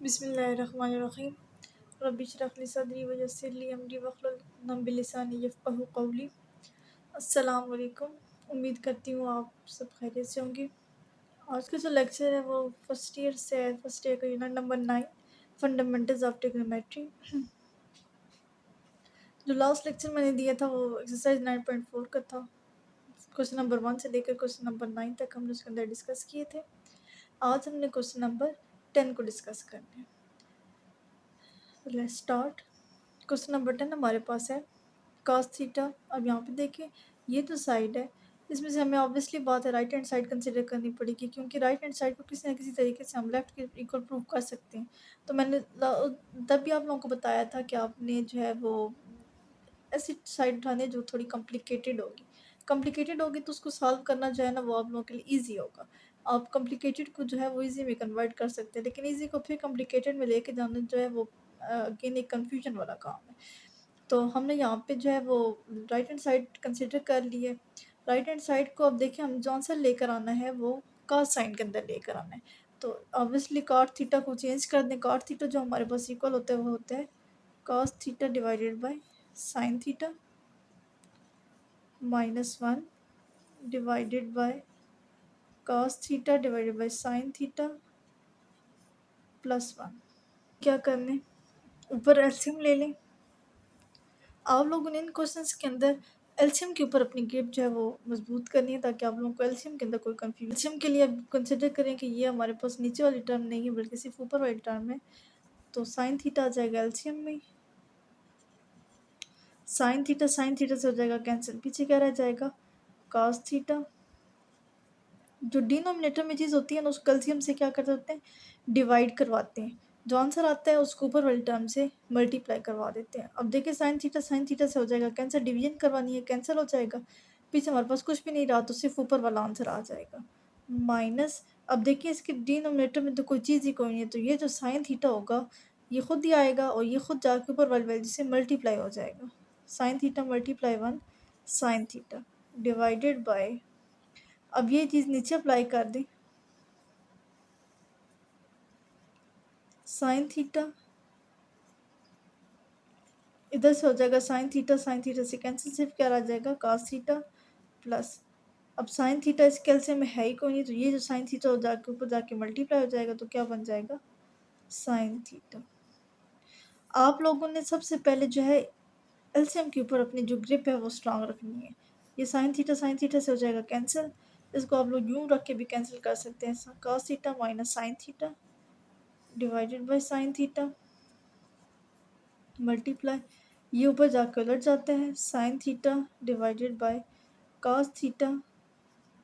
बिस्मिल्लाहिर्रहमानिर्रहीम। रब्बि इश्रह ली सदरी व यस्सिर ली अमरी वहलुल बिलिसानी यफ़क़हू क़ौली। अस्सलाम वालेकुम। उम्मीद करती हूँ आप सब खैरियत से होंगे। आज का जो लेक्चर है वो फर्स्ट ईयर से है। फर्स्ट ईयर का unit number 9 fundamentals of trigonometry. जो लास्ट लेक्चर मैंने दिया था वो एक्सरसाइज 9.4 का था। क्वेश्चन नंबर 1 से लेकर क्वेश्चन नंबर 9 तक हमने उसके अंदर डिस्कस किए थे। आज हमने क्वेश्चन नंबर 10 को डिस्कस करना है। Let's start. क्वेश्चन नंबर 10 हमारे पास है cos थीटा। अब यहाँ पे देखिए ये जो साइड है इसमें से हमें ऑब्वियसली बात है राइट हैंड साइड कंसिडर करनी पड़ेगी, क्योंकि राइट हैंड साइड को किसी न किसी तरीके से हम लेफ्ट के इक्वल प्रूव कर सकते हैं। तो मैंने तब भी आप लोगों को बताया था कि आपने जो है वो ऐसी साइड उठानी जो थोड़ी कॉम्प्लिकेटेड होगी तो उसको सॉल्व करना जो है ना वो आप लोगों के लिए ईजी होगा। आप कॉम्प्लिकेटेड को जो है वो ईजी में कन्वर्ट कर सकते हैं, लेकिन ईजी को फिर कॉम्प्लिकेटेड में लेके जाना जो है वो अगेन एक कन्फ्यूजन वाला काम है। तो हमने यहाँ पे जो है वो राइट हैंड साइड कंसिडर कर ली है। राइट हैंड साइड को अब देखिए हम जौन सा लेकर आना है वो cos साइन के अंदर लेकर आना है। तो ऑब्वियसली cot थीटा को चेंज कर दें। cot थीटा जो हमारे पास इक्वल होता है वो होता है cos theta divided by sine theta -1 divided by cos theta divided by sine theta +1। क्या करने, ऊपर एलसीएम ले लें। आप लोगों ने इन क्वेश्चंस के अंदर एलसीएम के ऊपर अपनी ग्रिप जो है वो मजबूत करनी है, ताकि आप लोगों को एलसीएम के अंदर कोई कंफ्यूजन। एलसीएम के लिए अब कंसिडर करें कि ये हमारे पास नीचे वाली टर्म नहीं है बल्कि सिर्फ ऊपर वाली टर्म है। तो साइन थीटा आ जाएगा एलसीएम में, साइन थीटा से हो जाएगा कैंसिल, पीछे क्या रह जाएगा cos थीटा। जो डिनोमिनेटर में चीज़ होती है ना उसको एलसीएम से क्या कर देते हैं, डिवाइड करवाते हैं। जो आंसर आता है उसको ऊपर वाली टर्म से मल्टीप्लाई करवा देते हैं। अब देखिए साइन थीटा से हो जाएगा कैंसिल, डिवीजन करवानी है कैंसिल हो जाएगा, पीछे हमारे पास कुछ भी नहीं रहा तो सिर्फ ऊपर वाला आंसर आ जाएगा माइनस। अब देखिए इसके डिनोमिनेटर में तो कोई चीज़ ही कोई नहीं है, तो ये जो साइन थीटा होगा ये खुद ही आएगा और ये खुद जाके ऊपर वाली वैल्यू से मल्टीप्लाई हो जाएगा। Sine theta multiply 1 sine theta divided by, अब ये चीज़ नीचे अप्लाई कर दें, साइन थीटा इधर से हो जाएगा साइन थीटा से कैंसिल, सिर्फ क्या रह जाएगा cos थीटा प्लस। अब साइन थीटा इस कैल्सियम में है ही कोई नहीं, तो ये जो साइन थीटा हो जाके ऊपर जाके मल्टीप्लाई हो जाएगा, तो क्या बन जाएगा साइन थीटा। आप लोगों ने सबसे पहले जो है एलसीएम के ऊपर अपनी जो ग्रिप है वो स्ट्रांग रखनी है। ये साइन थीटा से हो जाएगा कैंसिल, इसको आप लोग यूँ रख के भी कैंसिल कर सकते हैं। cos theta minus sine theta divided by sine theta multiply, ये ऊपर जाकर उलट जाता है sine theta divided bye cos theta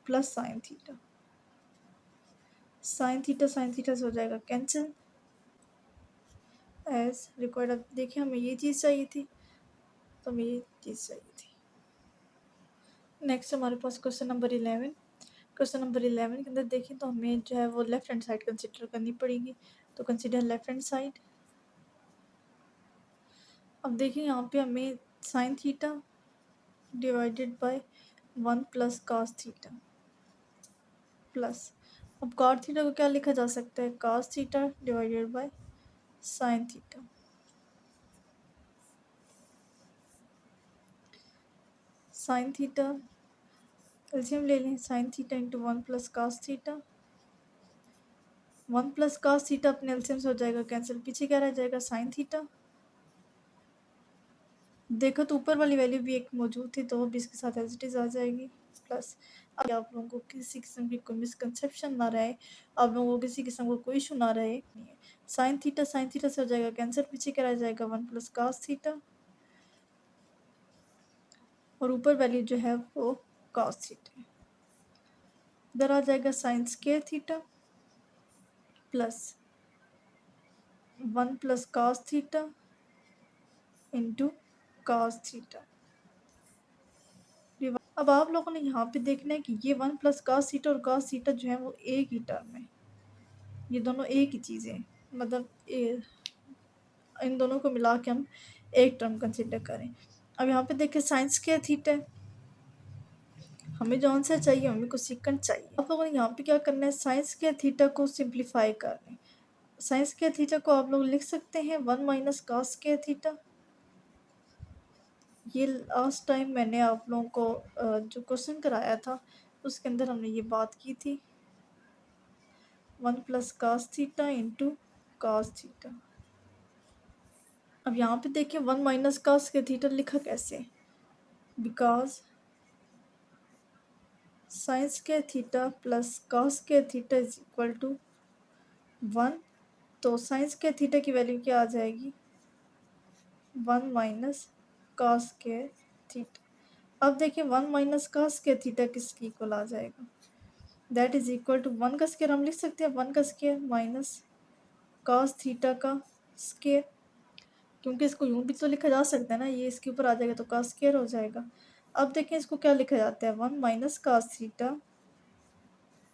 plus sine theta. Sine theta से हो जाएगा कैंसिल एज रिक्वायर्ड। अब देखिए हमें ये चीज़ चाहिए थी तो हमें ये चीज़ चाहिए थी। नेक्स्ट हमारे पास क्वेश्चन नंबर 11। क्वेश्चन नंबर 11 के अंदर देखें तो हमें जो है वो लेफ्ट हैंड साइड कंसिडर करनी पड़ेगी। तो कंसिडर लेफ्ट हैंड साइड। अब देखिए यहाँ पे हमें sine theta divided by 1 plus cos theta plus, अब cot थीटा को क्या लिखा जा सकता है cos theta divided by sine theta. Sine theta LCM ले लें, sign theta into 1 plus cos theta, 1 plus cos theta अपने एलसीएम से हो जाएगा कैंसिल, पीछे क्या रह जाएगा साइन थीटा। देखो तो ऊपर वाली वैल्यू भी एक मौजूद थी तो वो भी इसके साथ एज इट इज़ आ जाएगी प्लस। अब आप लोगों को किसी किस्म की कोई मिसकंसेप्शन ना रहे, आप लोगों को किसी किस्म का कोई इशू ना रहे। साइन थीटा से हो जाएगा कैंसिल, पीछे क्या रह जाएगा 1 प्लस cos थीटा और ऊपर वैल्यू जो है वो cos थीटा। इधर आ जाएगा sign square theta plus 1 plus cos theta into cos theta. अब आप लोगों ने यहाँ पे देखना है कि ये 1 प्लस cos थीटा और cos थीटा जो है वो एक ही टर्म है, ये दोनों एक ही चीज़ें हैं, मतलब इन दोनों को मिला के हम एक टर्म कंसिडर करें। अब यहाँ पे देखिए साइन स्क्वायर थीटा, हमें जो आंसर चाहिए हमें को सीकेंट चाहिए। आप लोगों ने यहाँ पे क्या करना है साइन स्क्वायर थीटा को सिंप्लीफाई करना है। साइन स्क्वायर थीटा को आप लोग लिख सकते हैं 1 माइनस कॉस स्क्वायर थीटा। ये लास्ट टाइम मैंने आप लोगों को जो क्वेश्चन कराया था उसके अंदर हमने ये बात की थी, 1 plus cos theta into cos theta. अब यहाँ पे देखिए 1 माइनस कॉस स्क्वायर थीटा लिखा कैसे, because sine square theta plus cos square theta is equal to 1। तो साइन स्क्वायर थीटा की वैल्यू क्या आ जाएगी, 1 माइनस कॉस स्क्वायर थीटा। अब देखिए 1 माइनस कॉस स्क्वायर थीटा किसकी इक्वल आ जाएगा, दैट इज इक्वल टू 1 का स्क्वायर हम लिख सकते हैं 1 का स्क्वायर माइनस कॉस थीटा का स्क्वायर, क्योंकि इसको यूँ भी तो लिखा जा सकता है ना, ये इसके ऊपर आ जाएगा तो कॉस स्क्वायर हो जाएगा। अब देखें इसको क्या लिखा जाता है, 1 minus cos theta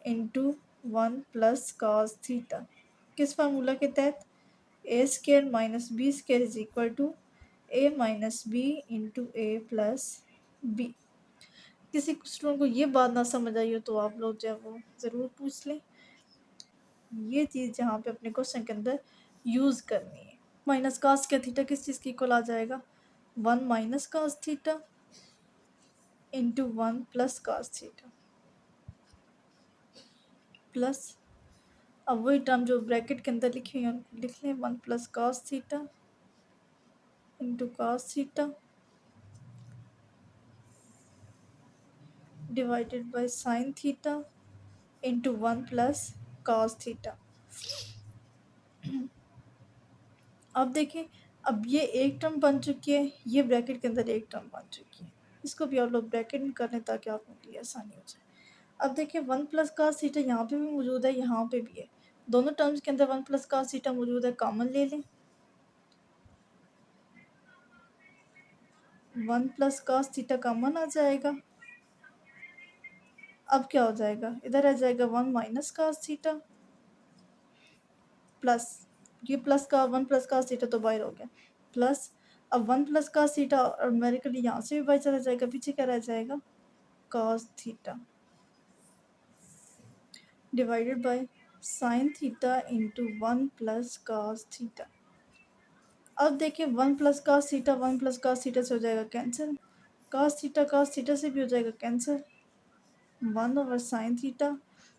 into 1 plus cos theta, किस फार्मूला के तहत, a square minus b square is equal to a minus b into a plus b. किसी स्टूडेंट को ये बात ना समझ आई हो तो आप लोग जो है वो ज़रूर पूछ लें, ये चीज़ जहाँ पे अपने क्वेश्चन के अंदर यूज़ करनी है। माइनस कास के थीटा किस चीज़ की इक्वल आ जाएगा, 1 minus cos theta into 1 plus cos theta plus, अब वही टर्म जो ब्रैकेट के अंदर लिखे हैं उनको लिख लें, 1 plus cos theta into cos theta divided by sine theta into 1 plus cos theta. अब देखें, अब ये एक टर्म बन चुकी है, ये ब्रैकेट के अंदर एक टर्म बन चुकी है, इसको भी आप लोग ब्रैकेट में कर लें ताकि आप लोगों के लिए आसानी हो जाए। अब देखिए 1 प्लस कास थीटा यहाँ पे भी मौजूद है, यहाँ पे भी है, दोनों टर्म्स के अंदर 1 प्लस कास थीटा मौजूद है, कॉमन ले लें, 1 प्लस कास थीटा कॉमन आ जाएगा। अब क्या हो जाएगा, इधर आ जाएगा 1 माइनस कास थीटा प्लस, ये प्लस का 1 प्लस कास थीटा तो बाहर हो गया, प्लस अब 1 प्लस कास थीटा ऑटोमेटिकली यहाँ से भी बाहर चला जाएगा, पीछे क्या रह जाएगा, cos theta divided by sine theta into 1 plus cos theta. अब देखिए 1 plus cos theta 1 plus cos theta से हो जाएगा कैंसिल, कास थीटा से भी हो जाएगा cancel, 1 over sine theta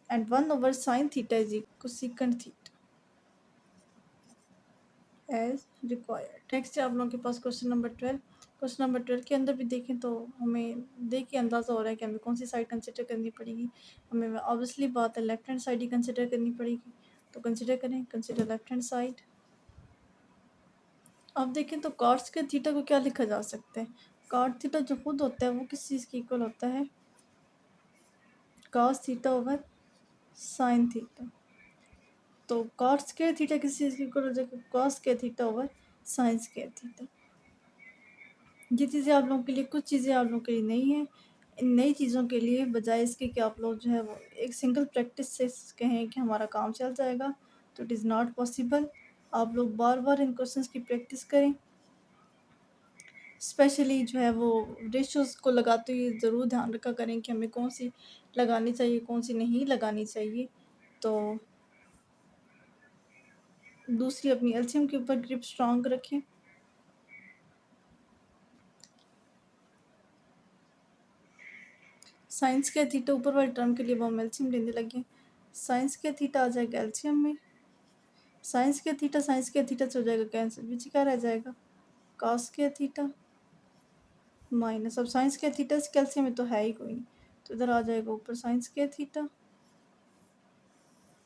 and 1 over sine theta is equal to second theta as required. Next है आप लोगों के पास क्वेश्चन नंबर 12। क्वेश्चन नंबर 12 के अंदर भी देखें तो हमें देख के अंदाज़ा हो रहा है कि हमें कौन सी साइड कंसिडर करनी पड़ेगी। हमें ऑब्वियसली बात है लेफ्ट हैंड साइड ही कंसिडर करनी पड़ेगी, तो कंसिडर करें, कंसिडर लेफ्ट हैंड साइड। अब देखें तो कॉट के थीटा को क्या लिखा जा सकता है, कॉट थीटा जो खुद होता है वो किस चीज़ के इक्वल होता है, cos theta over sine theta. तो कॉट स्क्वायर थीटा किस चीज़ के इक्वल हो जाएगा, cos square theta over sign square theta. ये चीज़ें आप लोगों के लिए, कुछ चीज़ें आप लोगों के लिए नहीं है, इन नई चीज़ों के लिए बजाय इसके कि आप लोग जो है वो एक सिंगल प्रैक्टिस से कहें कि हमारा काम चल जाएगा, तो इट इज़ नॉट पॉसिबल। आप लोग बार बार इन क्वेश्चंस की प्रैक्टिस करें, स्पेशली जो है वो रेशियोज़ को लगाते हुए ज़रूर ध्यान रखा करें कि हमें कौन सी लगानी चाहिए कौन सी नहीं लगानी चाहिए। तो दूसरी अपनी एलसीएम के ऊपर ग्रिप स्ट्रॉन्ग रखें। साइंस के थीटा ऊपर वाले टर्म के लिए वो हम एलसीएम लेने लगे, साइंस के थीटा आ जाएगा एलसीएम में, साइंस के थीटा से हो जाएगा कैंसिल, पीछे क्या रह जाएगा, कॉस के थीटा माइनस, अब साइंस के थीटा से कैल्शियम में तो है ही कोई नहीं, तो इधर आ जाएगा ऊपर साइंस के थीटा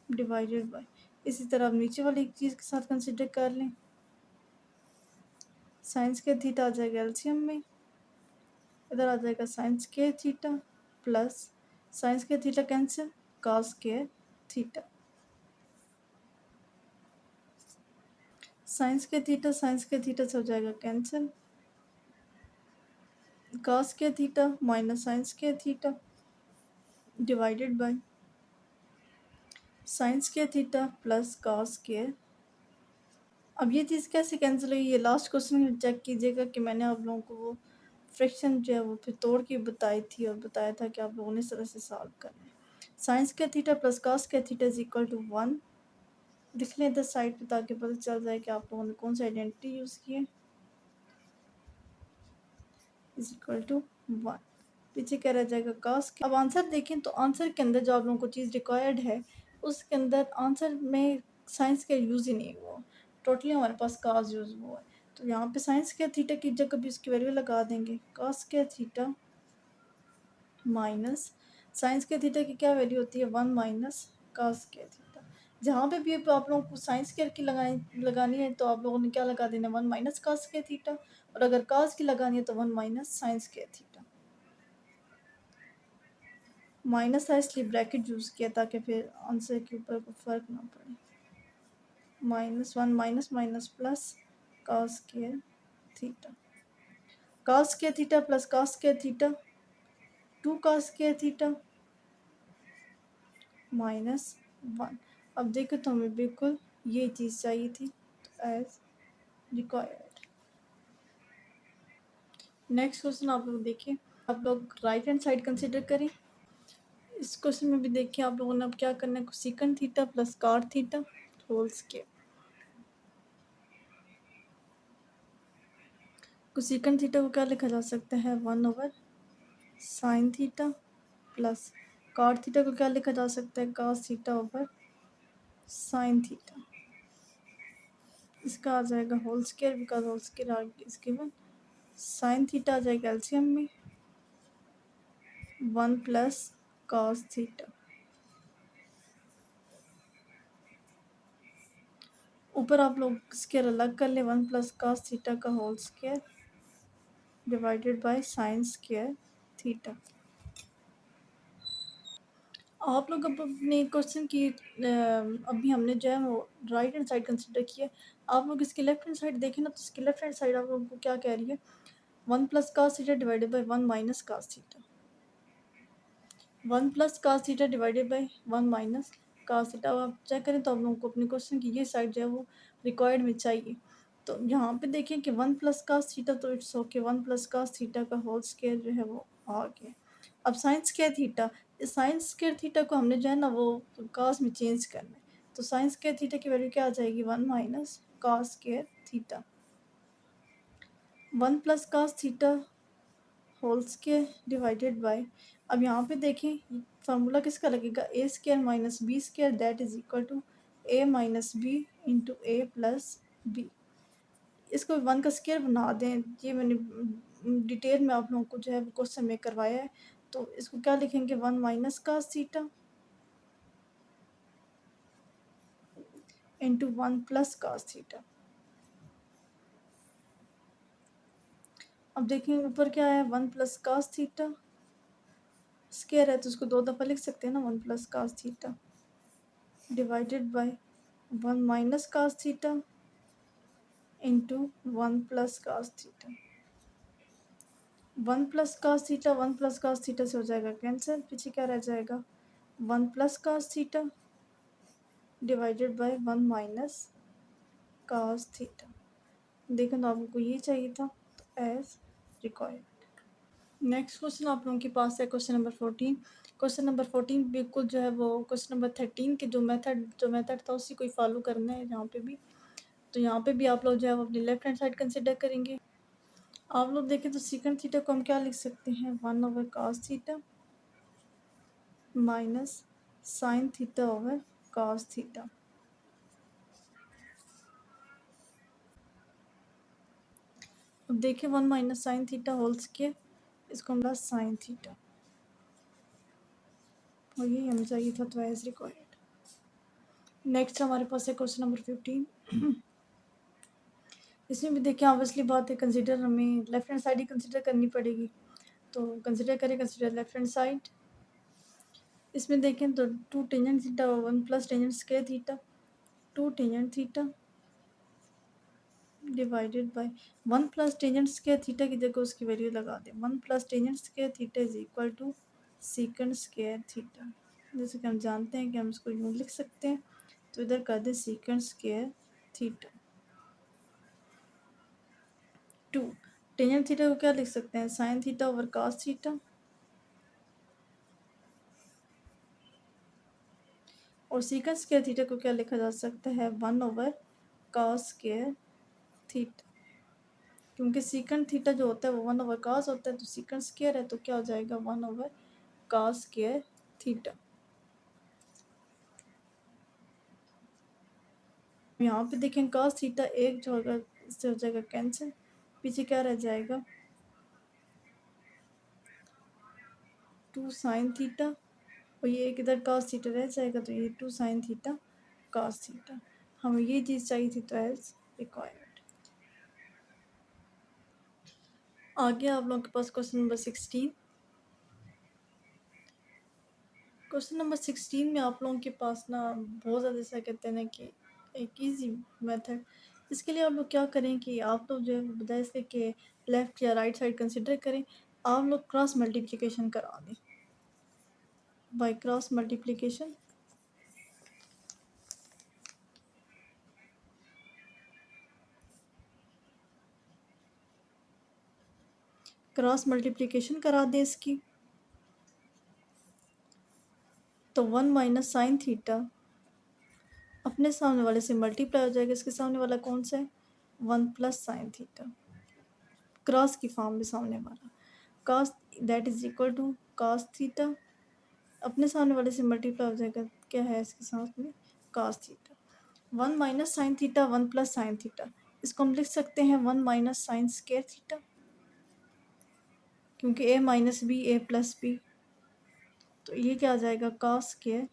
डिवाइडेड बाय, इसी तरह अब नीचे वाली एक चीज़ के साथ कंसिडर कर लें, साइंस के थीटा आ जाएगा एलसीएम में, इधर आ जाएगा साइंस के थीटा प्लस साइंस के थीटा कैंसिल, कॉस के थीटा, साइंस के थीटा से हो जाएगा कैंसिल, कॉस के थीटा माइनस साइंस के थीटा डिवाइडेड बाय साइंस के थीटा प्लस कॉस के। अब ये चीज़ कैसे कैंसिल हुई, ये लास्ट क्वेश्चन में चेक कीजिएगा कि मैंने आप लोगों को वो फ्रैक्शन जो है वो फिर तोड़ के बताई थी और बताया था कि आप लोगों ने इस तरह से सॉल्व करना है। साइंस के थीटा प्लस कॉस के थीटा इज इक्वल टू 1 लिख लें इधर साइड पे ताकि पता चल जाए कि आप लोगों ने कौन सा आइडेंटिटी यूज़ की है। Is equal to 1। पीछे क्या रह जाएगा कास। अब आंसर देखें तो आंसर के अंदर जो आप लोगों को चीज़ रिक्वायर्ड है उसके अंदर आंसर में साइंस का यूज़ ही नहीं हुआ, टोटली हमारे पास कास यूज़ हुआ है। तो यहाँ पे साइंस के थीटा की जगह भी उसकी वैल्यू लगा देंगे, कास के थीटा माइनस साइंस के थीटा की क्या वैल्यू होती है 1 माइनस कास के थीटा। जहाँ पे भी आप लोगों को साइंस केयर की लगानी है तो आप लोगों ने क्या लगा देना 1 माइनस कास के थीटा, और अगर कास की लगानी है तो 1 माइनस साइंस के थीटा। माइनस था इसलिए ब्रैकेट यूज़ किया ताकि फिर आंसर के ऊपर कोई फ़र्क ना पड़े। -1 माइनस माइनस प्लस कास के थीटा, कास के थीटा प्लस कास के थीटा 2 कास के थीटा -1। अब देखो तो हमें बिल्कुल ये चीज़ चाहिए थी, तो एज रिक्वायर्ड। नेक्स्ट क्वेश्चन आप लोग देखिए, आप लोग राइट हैंड साइड कंसिडर करें। इस क्वेश्चन में भी देखिए आप लोगों ने अब क्या करना है, cosecant theta plus cot theta whole square. Cosecant theta को क्या लिखा जा सकता है 1 over sine theta plus cot theta को क्या लिखा जा सकता है cos theta over sine theta. इसका आ जाएगा whole square, because whole square is given. Sine theta आ जाएगा एलसीएम में 1 प्लस कॉस थीटा, ऊपर आप लोग स्क्वायर अलग कर ले 1 प्लस कॉस थीटा का whole square divided by sine square theta. आप लोग अब अपने क्वेश्चन की अभी हमने जो है वो राइट हैंड साइड कंसिडर किया। आप लोग इसकी लेफ्ट हैंड साइड देखें ना, तो इसकी लेफ्ट हैंड साइड आप लोगों को क्या कह रही है 1 plus cos theta divided by 1 minus cos theta. 1 plus cos theta divided by 1 minus cos theta. अब आप चेक करें तो आप लोगों को अपने क्वेश्चन की ये साइड जो है वो रिक्वायर्ड में चाहिए। तो यहाँ पे देखें कि 1 प्लस कास थीटा तो it's okay, 1 plus cos theta का होल स्क्वायर जो है वो आ गया। अब साइंस स्क्वायर थीटा, इस साइंस स्क्वायर थीटा को हमने जो है ना वो कास में चेंज करना है। तो साइंस स्क्वायर थीटा की वैल्यू क्या आ जाएगी 1 minus cos square theta. 1 plus cos theta whole square divided by, अब यहाँ पे देखें फार्मूला किसका लगेगा a square minus b square that is equal to a minus b into a plus b. इसको 1 का स्क्वायर बना दें, ये मैंने डिटेल में आप लोगों को जो है क्वेश्चन में करवाया है। तो इसको क्या लिखेंगे 1 minus cos theta into 1 plus cos theta. अब देखें ऊपर क्या है 1 प्लस कास थीटा, स्क्वायर है तो उसको 2 दफ़ा लिख सकते हैं ना 1 plus cos theta divided by 1 minus cos theta into 1 plus cos theta. 1 plus cos theta 1 plus cos theta से हो जाएगा कैंसिल, पीछे क्या रह जाएगा 1 plus cos theta divided by 1 minus cos theta. देखो तो आपको ये चाहिए था, तो एज रिक्वायर्ड। नेक्स्ट क्वेश्चन आप लोगों के पास है क्वेश्चन नंबर 14। क्वेश्चन नंबर 14 बिल्कुल जो है वो क्वेश्चन नंबर 13 के जो मेथड था उसी को ही फॉलो करना है यहाँ पे भी। तो यहाँ पे भी आप लोग जो है वो अपनी लेफ्ट हैंड साइड कंसिडर करेंगे। आप लोग देखें तो सीकेंड थीटा को हम क्या लिख सकते हैं 1 over cos theta minus sine theta over cos theta. अब देखिए 1 minus sine theta whole square, इसको हम प्लस साइन थीटा, और यही हमें चाहिए था, तो एज रिक्वायर्ड। नेक्स्ट हमारे पास है क्वेश्चन नंबर 15। इसमें भी देखिए ऑब्वियसली बात है, कंसिडर हमें लेफ्ट हैंड साइड ही कंसिडर करनी पड़ेगी। तो कंसिडर लेफ्ट हैंड साइड। इसमें देखें तो 2 tangent theta 1 plus tangent square theta 2 tangent theta divided by 1 plus tangent square theta की जगह उसकी वैल्यू लगा दें 1 plus tangent square theta is equal to secant square theta. जैसे कि हम जानते हैं कि हम इसको यूँ लिख सकते हैं, तो इधर कर दें secant square theta. 2 tangent theta को क्या लिख सकते हैं sine theta over cos theta, और सीकंड स्क्वायर थीटा को क्या लिखा जा सकता है, 1/cos स्क्वायर थीटा, क्योंकि सीकंड थीटा जो होता है वो 1/cos होता है, तो सीकंड स्क्वायर है तो क्या हो जाएगा 1/cos स्क्वायर थीटा। यहाँ पे देखें cos थीटा एक जो होगा इससे हो जाएगा कैंसिल, पीछे क्या रह जाएगा 2 sin थीटा, और ये एक इधर cos थीटा रह जाएगा, तो ये 2 sin थीटा cos थीटा। हमें ये चीज़ चाहिए थी तो एज रिक्वायर्ड। आगे आप लोगों के पास क्वेश्चन नंबर 16। क्वेश्चन नंबर 16 में आप लोगों के पास ना बहुत ज़्यादा ऐसा कहते हैं ना कि एक इजी मेथड, इसके लिए आप लोग क्या करें कि आप लोग जो है बजाय इसके कि लेफ़्ट या राइट साइड कंसिडर करें, आप लोग क्रॉस मल्टीप्लिकेशन करा दें by cross multiplication. Cross multiplication करा दें इसकी, तो 1 माइनस साइन थीटा अपने सामने वाले से मल्टीप्लाई हो जाएगा, इसके सामने वाला कौन सा है 1 प्लस साइन थीटा, क्रॉस की फॉर्म में सामने वाला cos that is equal to cos theta, अपने सामने वाले से मल्टीप्लाई हो जाएगा, क्या है इसके साथ में cos theta. 1 minus sine theta 1 plus sine theta, इसको हम लिख सकते हैं 1 माइनस साइन स्क्वायर थीटा, क्योंकि a minus B a plus B, तो ये क्या आ जाएगा cos square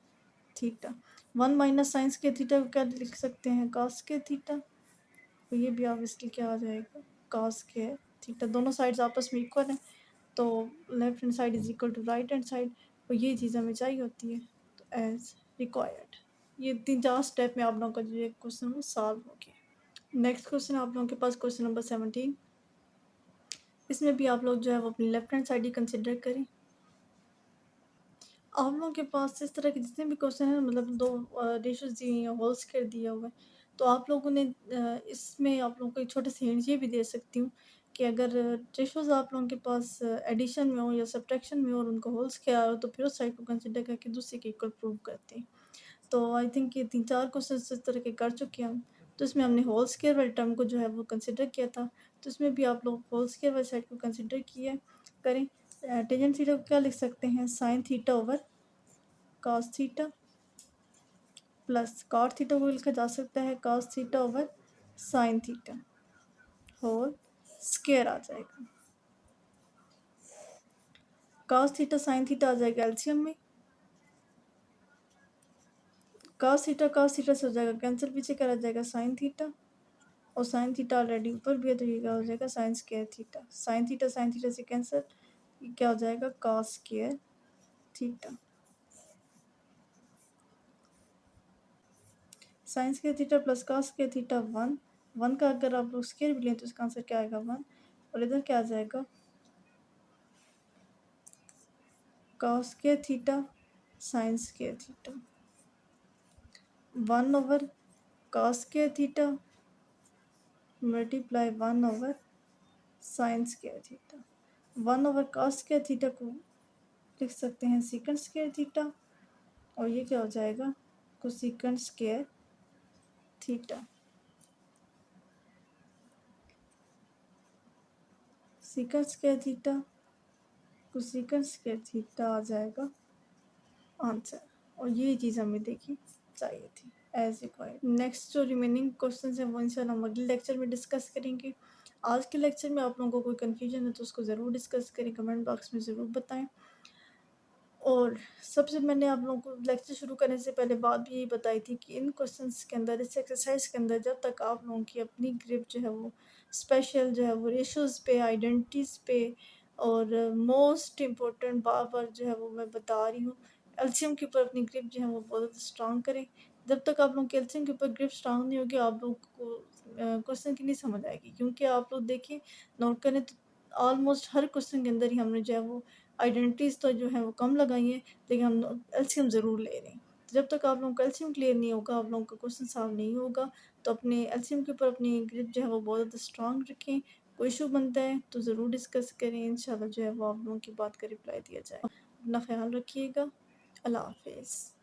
theta. 1 minus sine square theta को क्या लिख सकते हैं cos स्क्वायर थीटा, तो ये भी ऑब्वियसली क्या आ जाएगा cos स्क्वायर थीटा। दोनों साइड्स आपस में इक्वल हैं, तो left hand side is equal to right hand side, और ये चीज़ हमें चाहिए होती है, तो एज रिक्वायर्ड। ये 3-4 स्टेप में आप लोगों का जो है क्वेश्चन वो सॉल्व हो गया। नेक्स्ट क्वेश्चन आप लोगों के पास क्वेश्चन नंबर 17। इसमें भी आप लोग जो है वो अपनी लेफ्ट हैंड साइड ही कंसिडर करें। आप लोगों के पास इस तरह के जितने भी क्वेश्चन हैं, मतलब दो रेशोज दी हुई हैं, होल स्क्वायर दिया हुआ है, तो आप लोगों ने इसमें आप लोगों को एक छोटे से हिंट ये भी दे सकती हूँ कि अगर रेशोज आप लोगों के पास एडिशन में हो या सब्ट्रैक्शन में हो और उनको होल स्क्वायर हो, तो फिर उस साइड को कंसिडर करके दूसरे के इक्वल प्रूव करते हैं। तो आई थिंक ये 3-4 क्वेश्चन इस तरह के कर चुके हैं हम, तो इसमें हमने होल स्क्वायर वाले टर्म को जो है वो कंसिडर किया था, तो इसमें भी आप लोग होल स्क्वायर वाली साइड को कंसिडर किया करें। टेंजेंट थीटा को क्या लिख सकते हैं sine theta over cos theta, plus cot theta को लिखा जा सकता है cos theta over sine theta whole square आ जाएगा। cos थीटा साइन थीटा आ जाएगा एलसीएम में, cos थीटा से हो जाएगा कैंसिल, पीछे क्या रह जाएगा साइन थीटा, और साइन थीटा ऑलरेडी ऊपर भी है, तो ये क्या हो जाएगा sign square theta, sine theta से कैंसिल, ये क्या हो जाएगा cos square theta. Sign square theta plus cos square theta 1 का अगर आप लोग स्क्वायर भी लें तो इसका आंसर क्या आएगा 1, और इधर क्या आ जाएगा cos square theta sine square theta 1 over cos square theta multiply 1 over sign square theta. 1 over cos square theta को लिख सकते हैं सीकंड स्क्वायर थीटा, और ये क्या हो जाएगा cosecant square theta. Secant square theta cosecant square theta आ जाएगा आंसर, और ये चीज़ हमें देखी चाहिए थी एज रिक्वायर्ड। नेक्स्ट जो रिमेनिंग क्वेश्चन है वो इंशाल्लाह हम अगले लेक्चर में डिस्कस करेंगे। आज के लेक्चर में आप लोगों को कोई कन्फ्यूजन है तो उसको ज़रूर डिस्कस करें, कमेंट बॉक्स में ज़रूर बताएं। और सबसे मैंने आप लोगों को लेक्चर शुरू करने से पहले बात भी यही बताई थी कि इन क्वेश्चंस के अंदर, इस एक्सरसाइज के अंदर, जब तक आप लोगों की अपनी ग्रिप जो है वो स्पेशल जो है वो रेशोज़ पे, आइडेंटिटीज़ पे, और मोस्ट इम्पोर्टेंट बार बार जो है वो मैं बता रही हूँ, एलसीएम के ऊपर अपनी ग्रिप जो है वो बहुत ज़्यादा स्ट्रांग करें। जब तक आप लोगों की एलसीएम के ऊपर ग्रिप स्ट्रांग नहीं होगी, आप लोग को क्वेश्चन की नहीं समझ आएगी, क्योंकि आप लोग देखिए नोट करें तो ऑलमोस्ट हर क्वेश्चन के अंदर ही हमने जो है वो आइडेंटिटीज़ तो जो है वो कम लगाई हैं, लेकिन हम एलसीएम ज़रूर ले रहे हैं। तो जब तक आप लोगों का एलसीएम क्लियर नहीं होगा, आप लोगों का क्वेश्चन सॉल्व नहीं होगा, तो अपने एलसीएम के ऊपर अपनी ग्रिप जो है वो बहुत ज़्यादा स्ट्रांग रखें। कोई इशू बनता है तो ज़रूर डिस्कस करें, इंशाल्लाह जो है वो आप लोगों की बात का रिप्लाई दिया जाए। अपना ख्याल रखिएगा। अल्लाह हाफिज़।